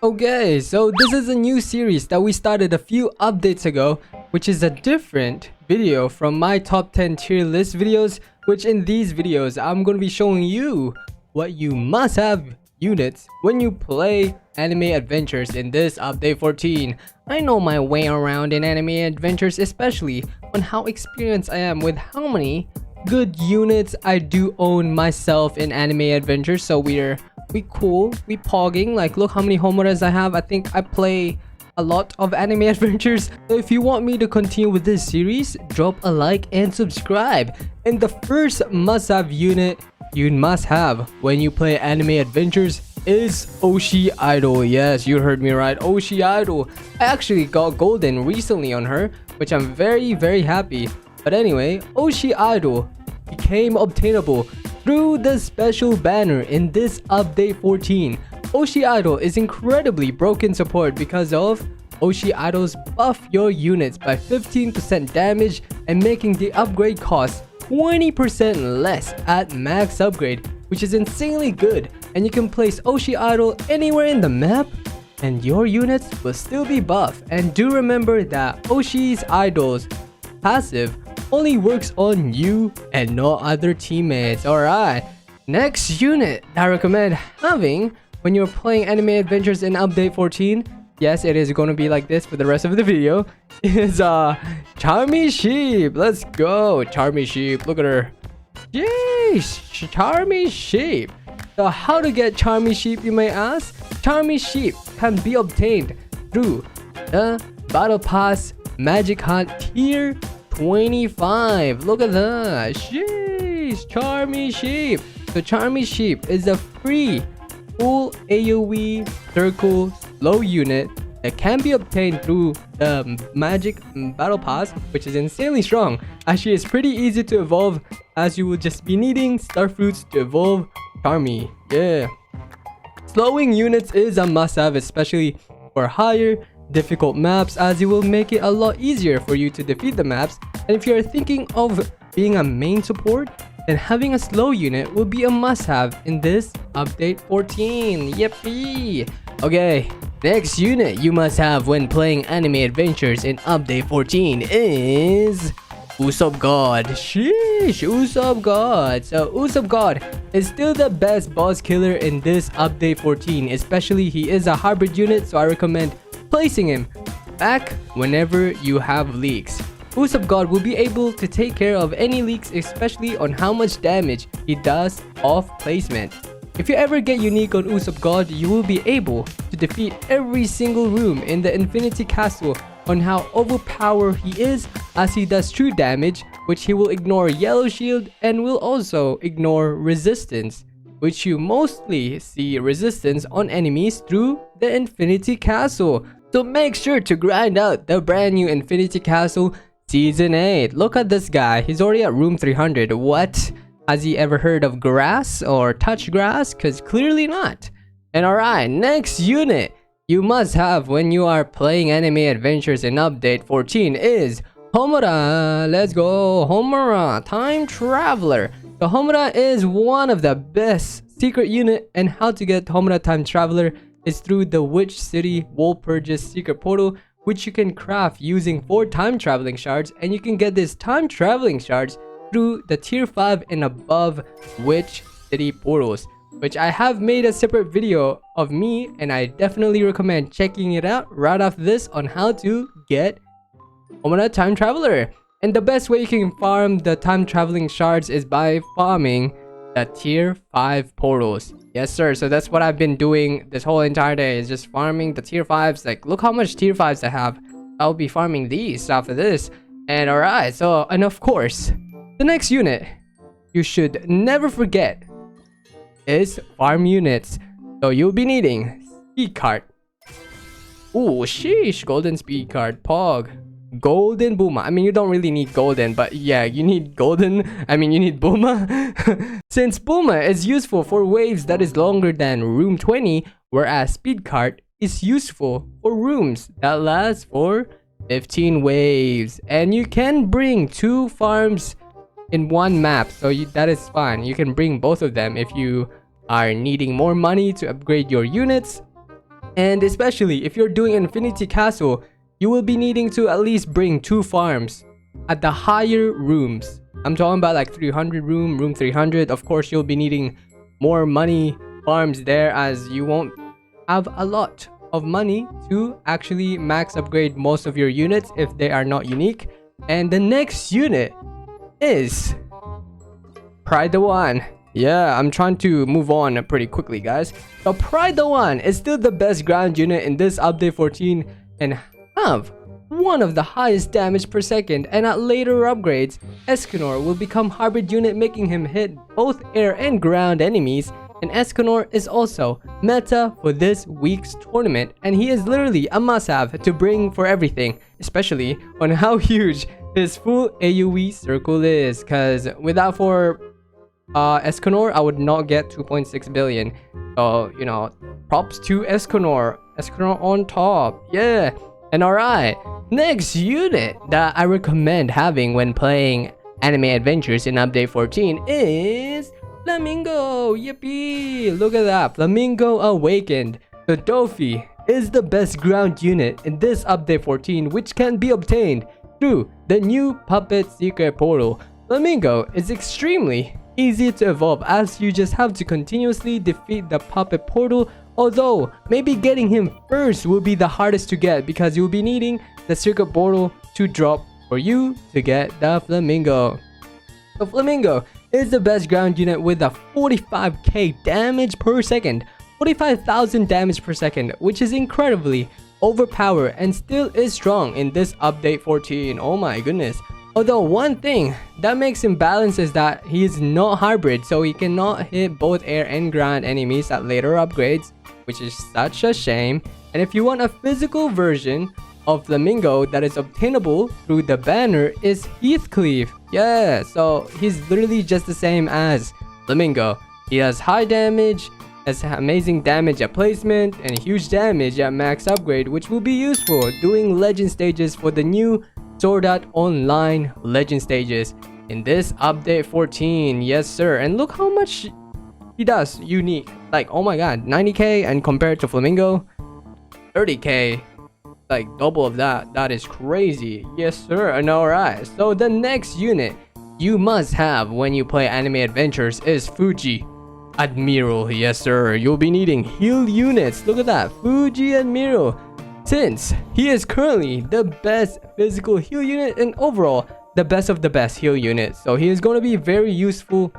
Okay, so this is a new series that we started a few updates ago, which is a different video from my top 10 tier list videos, which in these videos I'm going to be showing you what you must have units when you play anime adventures in this update 14. I know my way around in anime adventures, especially on how experienced I am with how many good units I do own myself in anime adventures. So we cool, we pogging. Like, look how many Homuras I have. I think I play a lot of anime adventures. So if you want me to continue with this series, drop a like and subscribe. And the first must-have unit you must have when you play anime adventures is Oshi Idol. Yes, you heard me right, Oshi Idol. I actually got golden recently on her, which I'm very happy. But anyway, Oshi Idol became obtainable through the special banner in this update 14. Oshi Idol is incredibly broken support because of Oshi Idol's buff your units by 15% damage and making the upgrade cost 20% less at max upgrade, which is insanely good. And you can place Oshi Idol anywhere in the map and your units will still be buffed. And do remember that Oshi's Idol's passive only works on you and no other teammates. Alright, next unit that I recommend having when you're playing anime adventures in update 14, yes, it is going to be like this for the rest of the video, is Charmy Sheep. Let's go, Charmy Sheep. Look at her. Jeez, Charmy Sheep. So how to get Charmy Sheep, you may ask? Charmy Sheep can be obtained through the Battle Pass Magic Hunt Tier 25. Look at that. Sheesh, Charmy Sheep. So Charmy Sheep is a free full AoE circle slow unit that can be obtained through the Magic Battle Pass, which is insanely strong. Actually, it's pretty easy to evolve, as you will just be needing star fruits to evolve Charmy. Yeah. Slowing units is a must-have, especially for higher difficult maps, as it will make it a lot easier for you to defeat the maps. And if you are thinking of being a main support, then having a slow unit will be a must-have in this update 14. Yippee! Okay, next unit you must have when playing anime adventures in update 14 is Usopp God. Sheesh, Usopp God. So Usopp God is still the best boss killer in this update 14, especially he is a hybrid unit, so I recommend placing him back whenever you have leaks. Usopp God will be able to take care of any leaks, especially on how much damage he does off placement. If you ever get unique on Usopp God, you will be able to defeat every single room in the Infinity Castle on how overpowered he is, as he does true damage, which he will ignore yellow shield and will also ignore resistance, which you mostly see resistance on enemies through the Infinity Castle. So make sure to grind out the brand new Infinity Castle Season 8. Look at this guy. He's already at room 300. What? Has he ever heard of grass or touch grass? Because clearly not. And alright, next unit you must have when you are playing anime adventures in update 14 is Homura. Let's go, Homura, time traveler. So Homura is one of the best secret unit, and how to get Homura time traveler is through the Witch City Walpurgis secret portal, which you can craft using 4 time traveling shards, and you can get this time traveling shards through the tier 5 and above Witch City portals, which I have made a separate video of me, and I definitely recommend checking it out right after this on how to get Homura time traveler. And the best way you can farm the time traveling shards is by farming the tier 5 portals. Yes sir, so that's what I've been doing this whole entire day, is just farming the tier 5s. Like, look how much tier 5s I have. I'll be farming these after this. And alright, so, and of course, the next unit you should never forget is farm units. So you'll be needing speed card. Ooh, sheesh, golden speed card, pog. Golden Bulma. I mean, you don't really need golden, but yeah, you need golden. I mean, you need Bulma. Since Bulma is useful for waves that is longer than room 20, whereas speed cart is useful for rooms that last for 15 waves. And you can bring 2 farms in one map, so that is fine. You can bring both of them if you are needing more money to upgrade your units. And especially if you're doing Infinity Castle, you will be needing to at least bring 2 farms at the higher rooms. I'm talking about like 300 room 300. Of course, you'll be needing more money farms there, as you won't have a lot of money to actually max upgrade most of your units if they are not unique. And the next unit is Pride the One. Yeah, I'm trying to move on pretty quickly, guys. So Pride the One is still the best ground unit in this update 14 and have one of the highest damage per second, and at later upgrades, Escanor will become hybrid unit, making him hit both air and ground enemies. And Escanor is also meta for this week's tournament, and he is literally a must-have to bring for everything, especially on how huge his full AoE circle is, cause without for Escanor, I would not get 2.6 billion. So, you know, props to Escanor. Escanor on top. Yeah. And alright, next unit that I recommend having when playing Anime Adventures in Update 14 is Flamingo. Yippee! Look at that, Flamingo Awakened. The Dofi is the best ground unit in this Update 14, which can be obtained through the new Puppet Secret Portal. Flamingo is extremely easy to evolve, as you just have to continuously defeat the Puppet Portal. Although, maybe getting him first will be the hardest to get, because you'll be needing the Circuit Portal to drop for you to get the Flamingo. So Flamingo is the best ground unit with a 45k damage per second, 45,000 damage per second, which is incredibly overpowered and still is strong in this update 14. Oh my goodness. Although one thing that makes him balanced is that he is not hybrid, so he cannot hit both air and ground enemies at later upgrades, which is such a shame. And if you want a physical version of Flamingo that is obtainable through the banner, is Heathcliff. Yeah, so he's literally just the same as Flamingo. He has high damage, has amazing damage at placement, and huge damage at max upgrade, which will be useful doing legend stages for the new Sword Art Online legend stages in this update 14. Yes sir. And look how much he does unique. Like, oh my god, 90k, and compared to Flamingo, 30k, like double of that. That is crazy. Yes sir. And alright, so the next unit you must have when you play Anime Adventures is Fuji Admiral. Yes sir, you'll be needing heal units. Look at that, Fuji Admiral, since he is currently the best physical heal unit and overall the best of the best heal unit. So he is going to be very useful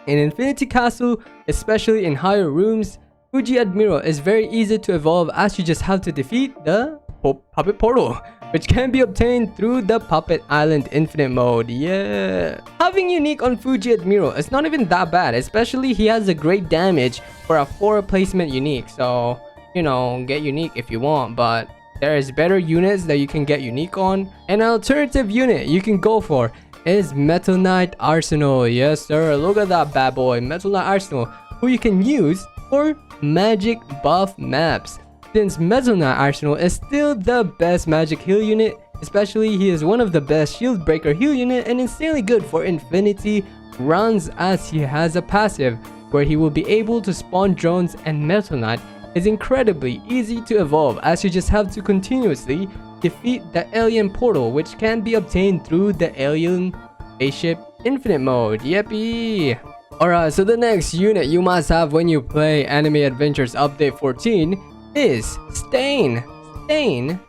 in Infinity Castle, especially in higher rooms. Fuji Admiral is very easy to evolve, as you just have to defeat the Puppet Portal, which can be obtained through the Puppet Island Infinite mode. Yeah, having unique on Fuji Admiral is not even that bad, especially he has a great damage for a 4 placement unique. So, you know, get unique if you want, but there is better units that you can get unique on. An alternative unit you can go for is Metal Knight Arsenal. Yes sir, look at that bad boy, Metal Knight Arsenal, who you can use for magic buff maps. Since Metal Knight Arsenal is still the best magic heal unit, especially he is one of the best shield breaker heal unit and insanely good for infinity runs, as he has a passive where he will be able to spawn drones, and Metal Knight is incredibly easy to evolve, as you just have to continuously defeat the alien portal, which can be obtained through the alien spaceship infinite mode. Yippee! Alright, so the next unit you must have when you play Anime Adventures Update 14 is Stain. Stain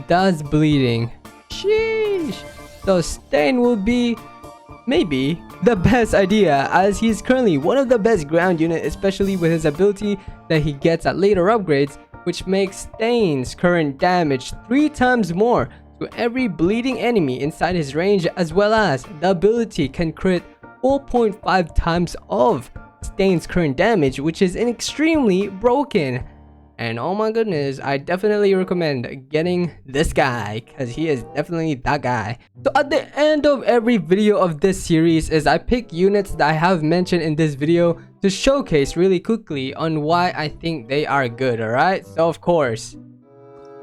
does bleeding. Sheesh. So Stain will be maybe the best idea, as he's currently one of the best ground unit, especially with his ability that he gets at later upgrades, which makes Stain's current damage 3 times more to every bleeding enemy inside his range, as well as the ability can crit 4.5 times of Stain's current damage, which is extremely broken. And oh my goodness, I definitely recommend getting this guy, because he is definitely that guy. So at the end of every video of this series is I pick units that I have mentioned in this video to showcase really quickly on why I think they are good. Alright, so of course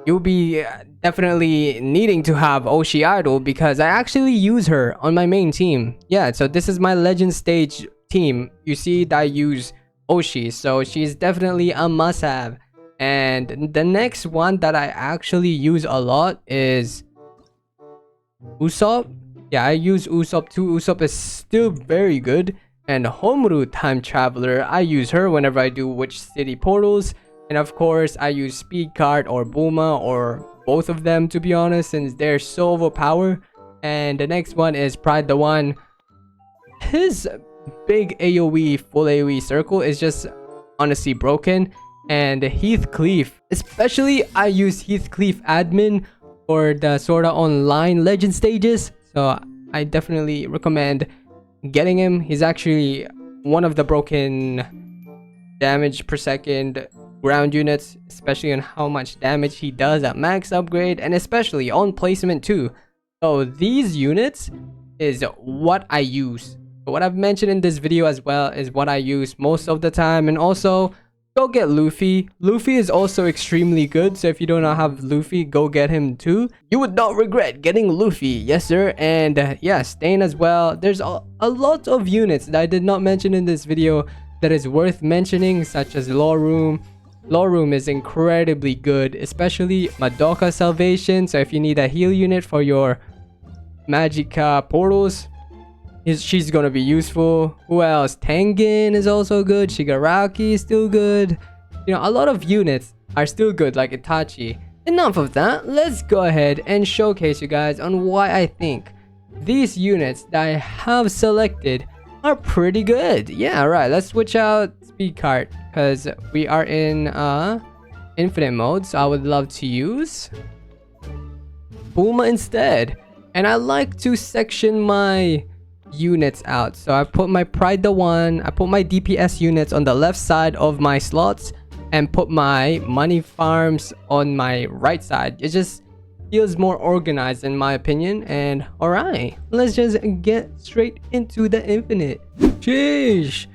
you'll be definitely needing to have Oshi Idol, because I actually use her on my main team. Yeah, so this is my legend stage team. You see that I use Oshi, so she's definitely a must-have. And the next one that I actually use a lot is Usopp. Yeah, I use Usopp too. Usopp is still very good. And Homura Time Traveler, I use her whenever I do Witch City portals. And of course, I use Speed Card or Bulma or both of them, to be honest, since they're so overpowered. And the next one is Pride the One. His big AoE, full AoE circle is just honestly broken. And Heathcliff, especially I use Heathcliff admin for the sorta online legend stages, so I definitely recommend getting him. He's actually one of the broken damage per second ground units, especially on how much damage he does at max upgrade, and especially on placement too. So these units is what I use. What I've mentioned in this video as well is what I use most of the time. And also go get Luffy. Luffy is also extremely good, so if you do not have Luffy, go get him too. You would not regret getting Luffy. Yes sir. And yeah, Stain as well. There's a lot of units that I did not mention in this video that is worth mentioning, such as Law Room. Law Room is incredibly good, especially Madoka Salvation. So if you need a heal unit for your Magica portals, she's gonna be useful. Who else? Tengen is also good. Shigaraki is still good. You know, a lot of units are still good, like Itachi. Enough of that. Let's go ahead and showcase you guys on why I think these units that I have selected are pretty good. Yeah, right. Let's switch out Speed Card because we are in infinite mode. So I would love to use Bulma instead. And I like to section my units out. So I put my Pride the One, I put my DPS units on the left side of my slots and put my money farms on my right side. It just feels more organized in my opinion. And alright, let's just get straight into the infinite. Sheesh.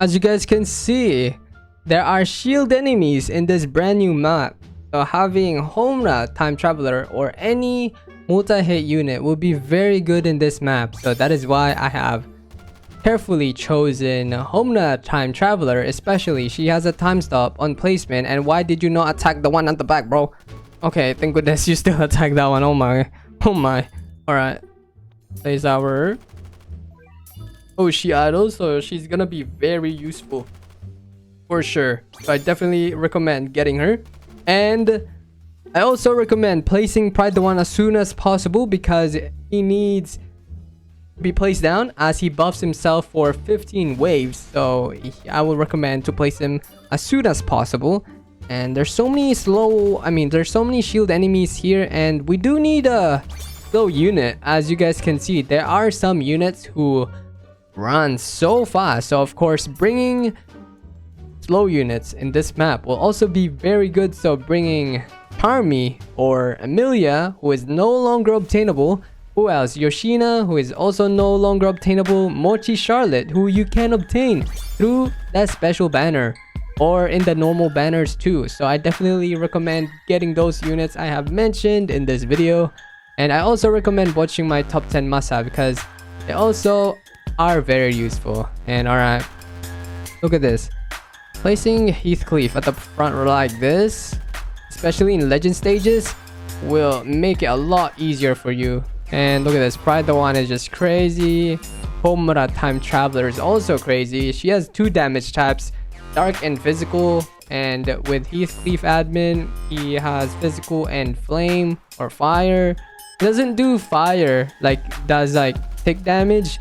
As you guys can see, there are shield enemies in this brand new map. So having Homura Time Traveler or any multi-hit unit will be very good in this map. So that is why I have carefully chosen Homura Time Traveler, especially she has a time stop on placement. And why did you not attack the one at the back, bro? Okay, thank goodness you still attack that one. Oh my. Alright, there's our Oshi Idol, so she's gonna be very useful for sure. So I definitely recommend getting her. And I also recommend placing Pride the One as soon as possible because he needs to be placed down as he buffs himself for 15 waves. So I will recommend to place him as soon as possible. And there's so many there's so many shield enemies here, and we do need a slow unit. As you guys can see, there are some units who run so fast. So of course, bringing slow units in this map will also be very good. So bringing Charmy or Amelia, who is no longer obtainable. Who else? Yoshina, who is also no longer obtainable. Mochi Charlotte, who you can obtain through that special banner or in the normal banners too. So I definitely recommend getting those units I have mentioned in this video. And I also recommend watching my top 10 must-have because they also are very useful. And alright, look at this. Placing Heathcliff at the front like this, especially in legend stages, will make it a lot easier for you. And look at this, Pride the One is just crazy. Homura Time Traveler is also crazy. She has 2 damage types, dark and physical. And with Heathcliff admin, he has physical and flame or fire. He doesn't do fire does tick damage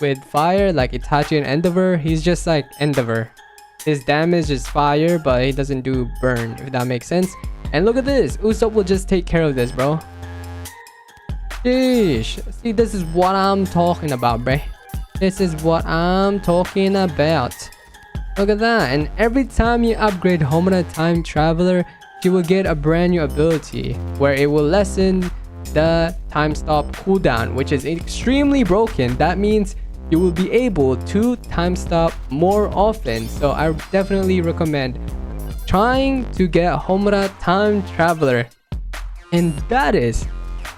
with fire like Itachi and Endeavor. He's just like Endeavor. His damage is fire, but he doesn't do burn, if that makes sense. And look at this. Usopp will just take care of this, bro. Sheesh. See, this is what I'm talking about, bruh. This is what I'm talking about. Look at that. And every time you upgrade Homura Time Traveler, you will get a brand new ability where it will lessen the time stop cooldown, which is extremely broken. That means you will be able to time stop more often. So I definitely recommend trying to get Homura Time Traveler. And that is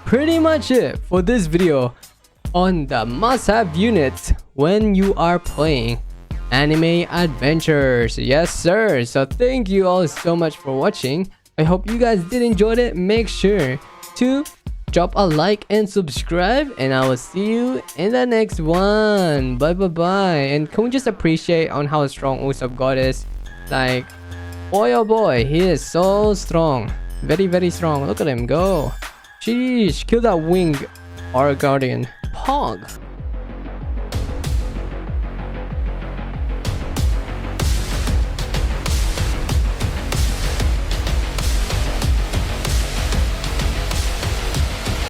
pretty much it for this video on the must-have units when you are playing anime adventures. Yes sir. So thank you all so much for watching. I hope you guys did enjoy it. Make sure to drop a like and subscribe, and I will see you in the next one. Bye bye bye. And can we just appreciate on how strong Usopp God is? Like, boy oh boy, he is so strong. Very strong. Look at him go. Sheesh, kill that wing, our guardian. Pog.